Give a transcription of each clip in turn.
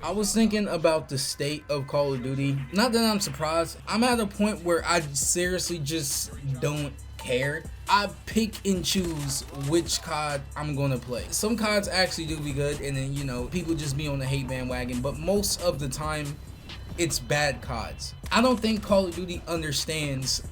I was thinking about the state of Call of Duty. Not that I'm surprised. I'm at a point where I seriously just don't care. I pick and choose which COD I'm gonna play. Some CODs actually do be good, and then people just be on the hate bandwagon, but most of the time it's bad CODs. I don't think Call of Duty understands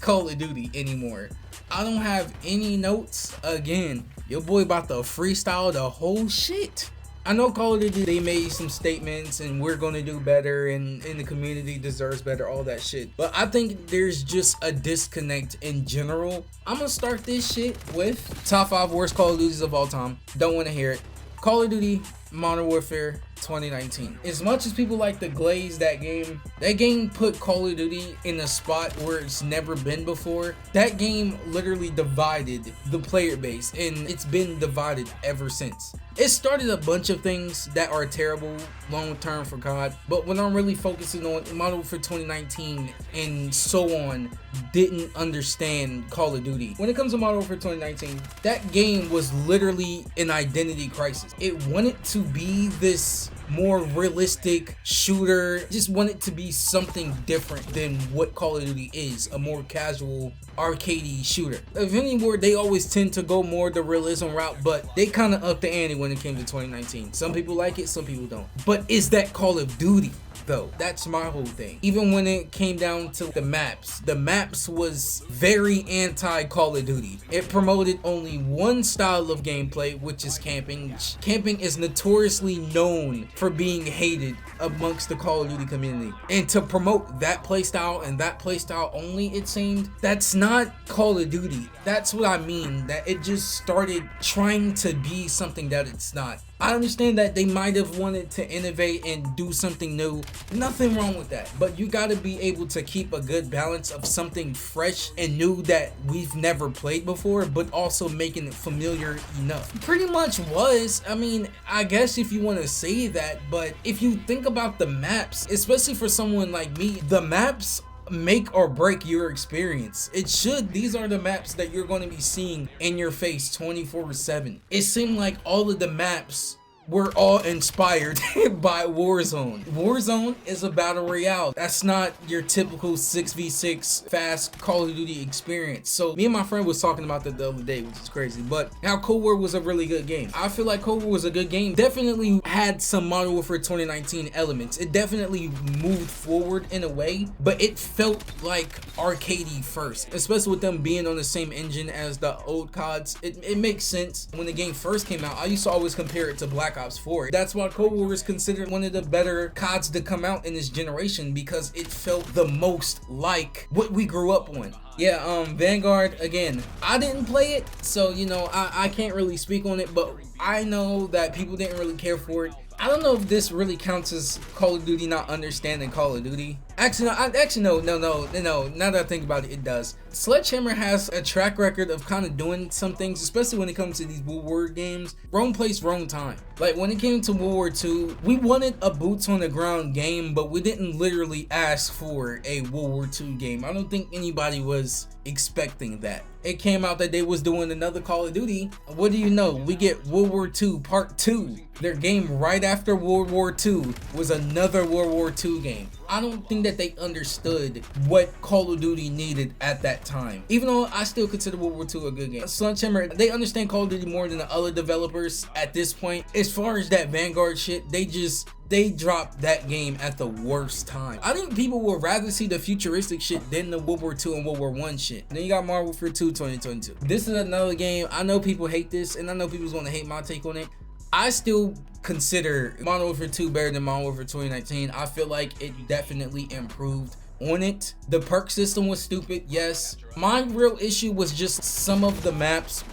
Call of Duty anymore. I don't have any notes. Again, your boy about to freestyle the whole shit. I know Call of Duty, they made some statements and we're gonna do better and the community deserves better, all that shit. But I think there's just a disconnect in general. I'm gonna start this shit with top 5 worst Call of Duties of all time. Don't wanna hear it. Call of Duty Modern Warfare 2019. As much as people like to glaze that game put Call of Duty in a spot where it's never been before. That game literally divided the player base, and it's been divided ever since. It started a bunch of things that are terrible long term for COD, but when I'm really focusing on Modern Warfare 2019 and so on, didn't understand Call of Duty. When it comes to Modern Warfare 2019, that game was literally an identity crisis. It wanted to be this more realistic shooter, just wanted to be something different than what Call of Duty is, a more casual arcadey shooter. Infinity Ward, they always tend to go more the realism route, but they kind of upped the ante when it came to 2019. Some people like it, some people don't. But is that Call of Duty though? That's my whole thing. Even when it came down to the maps was very anti Call of Duty. It promoted only one style of gameplay, which is camping. Camping is notoriously known for being hated amongst the Call of Duty community, and to promote that playstyle and that playstyle only, it seemed, that's not Call of Duty. That's what I mean, that it just started trying to be something that it's not. I understand that they might have wanted to innovate and do something new. Nothing wrong with that. But you gotta be able to keep a good balance of something fresh and new that we've never played before, but also making it familiar enough. Pretty much was. I mean, I guess if you want to say that, but if you think about the maps, especially for someone like me, the maps make or break your experience. It should. These are the maps that you're going to be seeing in your face 24/7. It seemed like all of the maps were all inspired by Warzone. Warzone is a battle royale. That's not your typical 6v6 fast Call of Duty experience. So me and my friend was talking about that the other day, which is crazy. But how Cold War was a really good game. I feel like Cold War was a good game. Definitely had some Modern Warfare 2019 elements. It definitely moved forward in a way, but it felt like arcadey first, especially with them being on the same engine as the old CODs. It makes sense. When the game first came out, I used to always compare it to Black Ops 4. That's why Cold War is considered one of the better CODs to come out in this generation, because it felt the most like what we grew up on. Yeah, Vanguard, again, I didn't play it, so I can't really speak on it, but I know that people didn't really care for it. I don't know if this really counts as Call of Duty not understanding Call of Duty. Actually, no. Now that I think about it, it does. Sledgehammer has a track record of kind of doing some things, especially when it comes to these World War games. Wrong place, wrong time. Like when it came to World War II, we wanted a boots on the ground game, but we didn't literally ask for a World War II game. I don't think anybody was expecting that. It came out that they was doing another Call of Duty. What do you know? We get World War II Part 2. Their game right after World War II was another World War II game. I don't think that they understood what Call of Duty needed at that time. Even though I still consider World War II a good game. Sledgehammer, they understand Call of Duty more than the other developers at this point. As far as that Vanguard shit, they dropped that game at the worst time. I think people would rather see the futuristic shit than the World War II and World War I shit. Then you got Modern Warfare 2 2022. This is another game. I know people hate this, and I know people's gonna hate my take on it. I still consider Modern Warfare 2 better than Modern Warfare 2019. I feel like it definitely improved on it. The perk system was stupid, yes. My real issue was just some of the maps.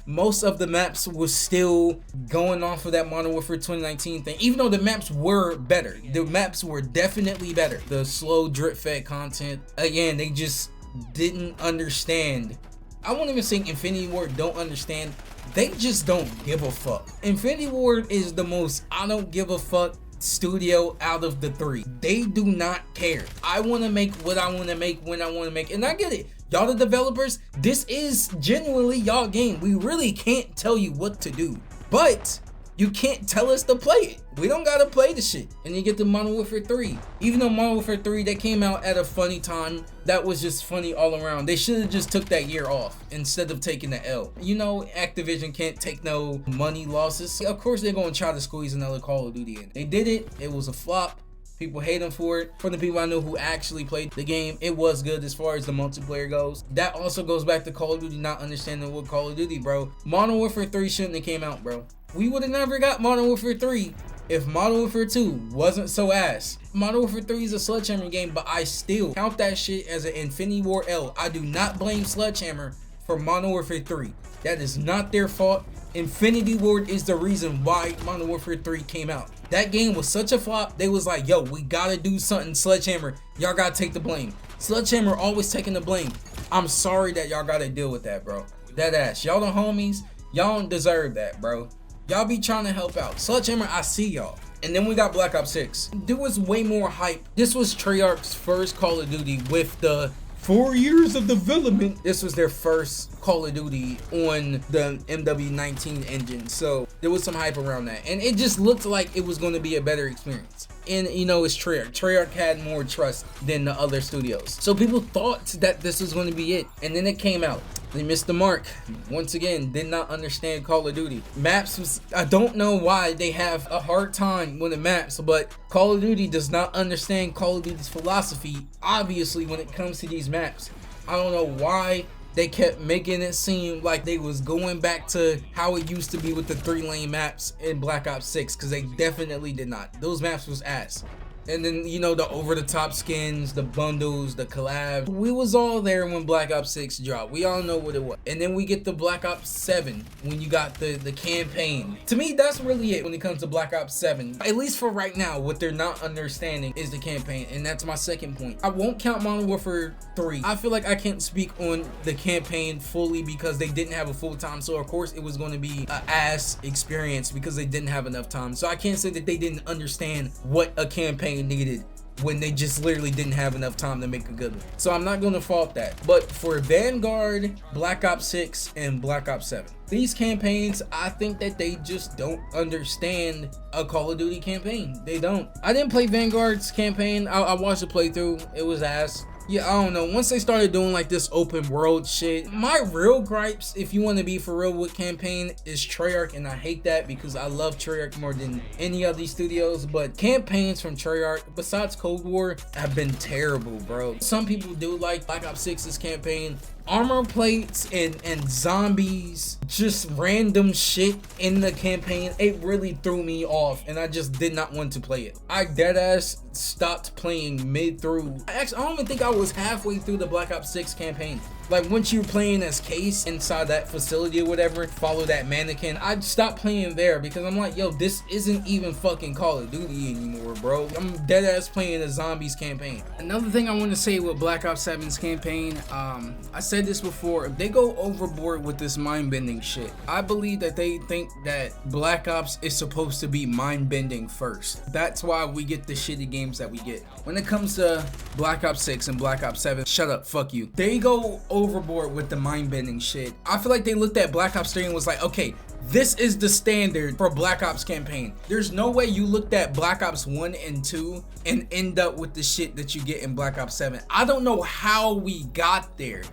Most of the maps was still going off of that Modern Warfare 2019 thing, even though the maps were better. The maps were definitely better. The slow drip fed content, again, they just didn't understand. I won't even say Infinity Ward don't understand. They just don't give a fuck. Infinity Ward is the most I don't give a fuck studio out of the three. They do not care. I want to make what I want to make when I want to make, and I get it. Y'all the developers, this is genuinely y'all game. We really can't tell you what to do, but you can't tell us to play it. We don't gotta play the shit. And you get the Modern Warfare 3. Even though Modern Warfare 3, they came out at a funny time. That was just funny all around. They should have just took that year off instead of taking the L. You know, Activision can't take no money losses. Of course they're gonna try to squeeze another Call of Duty in. They did it. It was a flop. People hate them for it. For the people I know who actually played the game, it was good as far as the multiplayer goes. That also goes back to Call of Duty not understanding what Call of Duty, bro. Modern Warfare 3 shouldn't have came out, bro. We would have never got Modern Warfare 3 if Modern Warfare 2 wasn't so ass. Modern Warfare 3 is a Sledgehammer game, but I still count that shit as an Infinity War L. I do not blame Sledgehammer for Modern Warfare 3. That is not their fault. Infinity Ward is the reason why Modern Warfare 3 came out. That game was such a flop, they was like, yo, we gotta do something, Sledgehammer. Y'all gotta take the blame. Sledgehammer always taking the blame. I'm sorry that y'all gotta deal with that, bro. That ass. Y'all the homies. Y'all don't deserve that, bro. Y'all be trying to help out. Sledgehammer, I see y'all. And then we got Black Ops 6. There was way more hype. This was Treyarch's first Call of Duty with the 4 years of development. This was their first Call of Duty on the MW19 engine. So there was some hype around that. And it just looked like it was going to be a better experience. And you know, it's Treyarch. Treyarch had more trust than the other studios. So people thought that this was going to be it. And then it came out. They missed the mark. Once again, did not understand Call of Duty. Maps was, I don't know why they have a hard time with the maps, but Call of Duty does not understand Call of Duty's philosophy, obviously, when it comes to these maps. I don't know why they kept making it seem like they was going back to how it used to be with the 3-lane maps in Black Ops 6, because they definitely did not. Those maps was ass. And then, you know, the over-the-top skins, the bundles, the collabs. We was all there when Black Ops 6 dropped. We all know what it was. And then we get the Black Ops 7 when you got the campaign. To me, that's really it when it comes to Black Ops 7. At least for right now, what they're not understanding is the campaign. And that's my second point. I won't count Modern Warfare 3. I feel like I can't speak on the campaign fully because they didn't have a full time. So, of course, it was going to be an ass experience because they didn't have enough time. So, I can't say that they didn't understand what a campaign needed when they just literally didn't have enough time to make a good one. So I'm not gonna fault that. But for Vanguard, Black Ops 6, and Black Ops 7, these campaigns, I think that they just don't understand a Call of Duty campaign. They don't. I didn't play Vanguard's campaign. I watched the playthrough. It was ass. Yeah, I don't know. Once they started doing like this open world shit, my real gripes, if you want to be for real with campaign, is Treyarch, and I hate that because I love Treyarch more than any of these studios. But campaigns from Treyarch, besides Cold War, have been terrible, bro. Some people do like Black Ops 6's campaign. Armor plates and zombies, just random shit in the campaign, it really threw me off and I just did not want to play it. I deadass stopped playing mid through. Actually, I don't even think I was halfway through the Black Ops 6 campaign. Like once you're playing as Case inside that facility or whatever, follow that mannequin, I stopped playing there because I'm like, yo, this isn't even fucking Call of Duty anymore, bro. I'm deadass playing a zombies campaign. Another thing I want to say with Black Ops 7's campaign, I said this before, if they go overboard with this mind-bending shit, I believe that they think that Black Ops is supposed to be mind-bending first. That's why we get the shitty games that we get. When it comes to Black Ops 6 and Black Ops 7, shut up, fuck you. They go overboard with the mind-bending shit. I feel like they looked at Black Ops 3 and was like, okay, this is the standard for Black Ops campaign. There's no way you looked at Black Ops 1 and 2 and end up with the shit that you get in Black Ops 7. I don't know how we got there.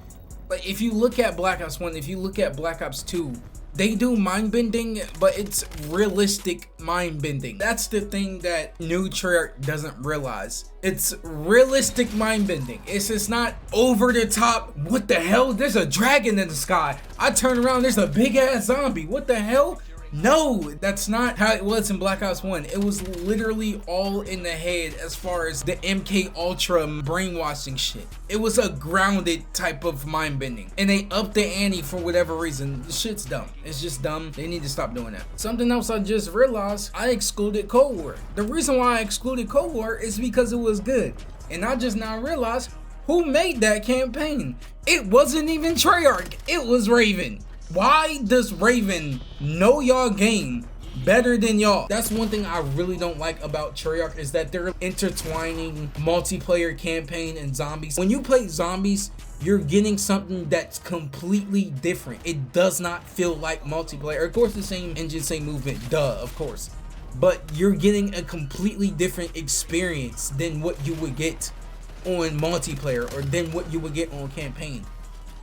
Like, if you look at Black Ops 1, if you look at Black Ops 2, they do mind bending, but it's realistic mind bending. That's the thing that new Treyarch doesn't realize. It's realistic mind bending. It's just not over the top. What the hell? There's a dragon in the sky. I turn around, there's a big ass zombie. What the hell? No, that's not how it was in Black Ops 1. It was literally all in the head as far as the MK Ultra brainwashing shit. It was a grounded type of mind bending. And they upped the ante for whatever reason. The shit's dumb. It's just dumb. They need to stop doing that. Something else I just realized, I excluded Cold War. The reason why I excluded Cold War is because it was good. And I just now realized who made that campaign. It wasn't even Treyarch. It was Raven. Why does Raven know y'all game better than y'all? That's one thing I really don't like about Treyarch, is that they're intertwining multiplayer campaign and zombies. When you play zombies, you're getting something that's completely different. It does not feel like multiplayer. Of course, the same engine, same movement, duh, of course. but you're getting a completely different experience than what you would get on multiplayer or than what you would get on campaign.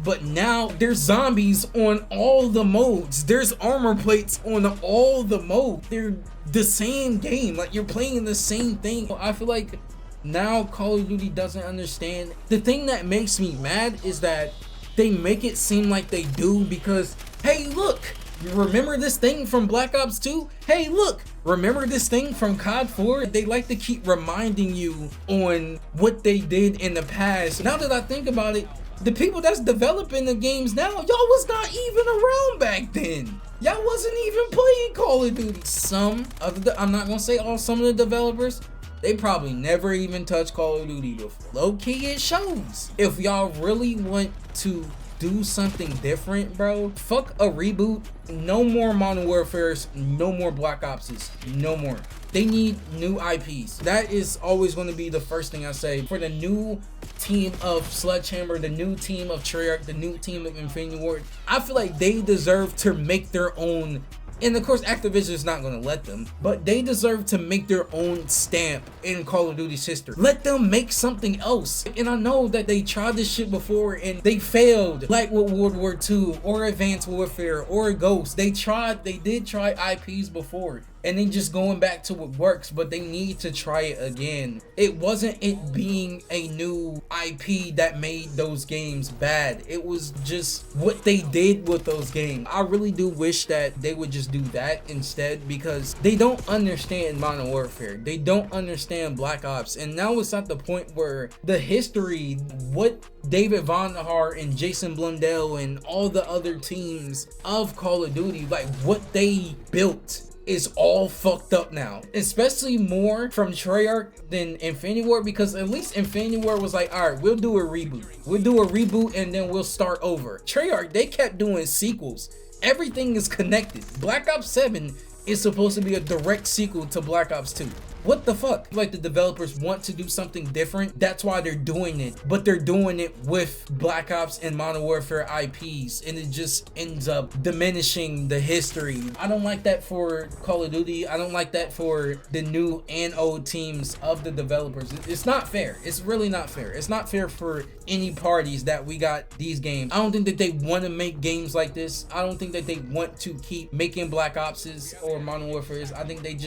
But now there's zombies on all the modes. There's armor plates on all the modes. They're the same game. Like, you're playing the same thing. I feel like now Call of Duty doesn't understand. The thing that makes me mad is that they make it seem like they do, because, hey, look, you remember this thing from Black Ops 2? Hey, look, remember this thing from COD 4? They like to keep reminding you on what they did in the past. Now that I think about it, the people that's developing the games now, y'all was not even around back then. Y'all wasn't even playing Call of Duty. Some of the, I'm not gonna say all, some of the developers, they probably never even touched Call of Duty before. Low key, it shows. If y'all really want to do something different, bro, fuck a reboot. No more Modern Warfares, no more Black Opses, no more. They need new IPs. That is always going to be the first thing I say. For the new team of Sledgehammer, the new team of Treyarch, the new team of Infinity Ward, I feel like they deserve to make their own. And of course, Activision is not going to let them, but they deserve to make their own stamp in Call of Duty's history. Let them make something else. And I know that they tried this shit before and they failed, like with World War II or Advanced Warfare or Ghost. They did try IPs before, and then just going back to what works, but they need to try it again. It wasn't it being a new IP that made those games bad. It was just what they did with those games. I really do wish that they would just do that instead, because they don't understand Modern Warfare. They don't understand Black Ops. And now it's at the point where the history, what David Vonderhaar and Jason Blundell and all the other teams of Call of Duty, like what they built, is all fucked up now. Especially more from Treyarch than Infinity Ward, because at least Infinity Ward was like, all right, we'll do a reboot. We'll do a reboot and then we'll start over. Treyarch, they kept doing sequels. Everything is connected. Black Ops 7 is supposed to be a direct sequel to Black Ops 2. What the fuck? Like, the developers want to do something different. That's why they're doing it. But they're doing it with Black Ops and Modern Warfare IPs. And it just ends up diminishing the history. I don't like that for Call of Duty. I don't like that for the new and old teams of the developers. It's not fair. It's really not fair. It's not fair for any parties that we got these games. I don't think that they want to make games like this. I don't think that they want to keep making Black Opses or Modern Warfares. I think they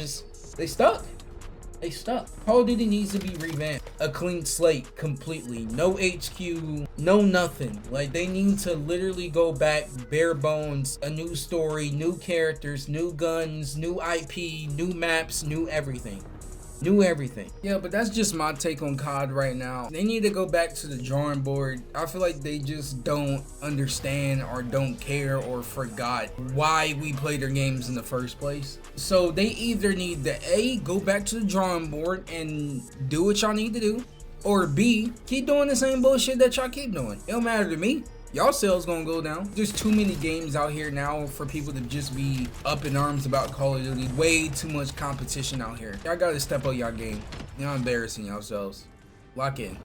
stuck. They stuck. Call of Duty needs to be revamped. A clean slate completely. No HQ, no nothing. Like, they need to literally go back bare bones. A new story, new characters, new guns, new IP, new maps, new everything. New everything. Yeah, but that's just my take on COD right now. They need to go back to the drawing board. I feel like they just don't understand or don't care or forgot why we play their games in the first place. So they either need to A, go back to the drawing board and do what y'all need to do, or B, keep doing the same bullshit that y'all keep doing. It don't matter to me. Y'all sales gonna go down. There's too many games out here now for people to just be up in arms about Call of Duty. Way too much competition out here. Y'all gotta step up y'all game. Y'all embarrassing yourselves. Lock in.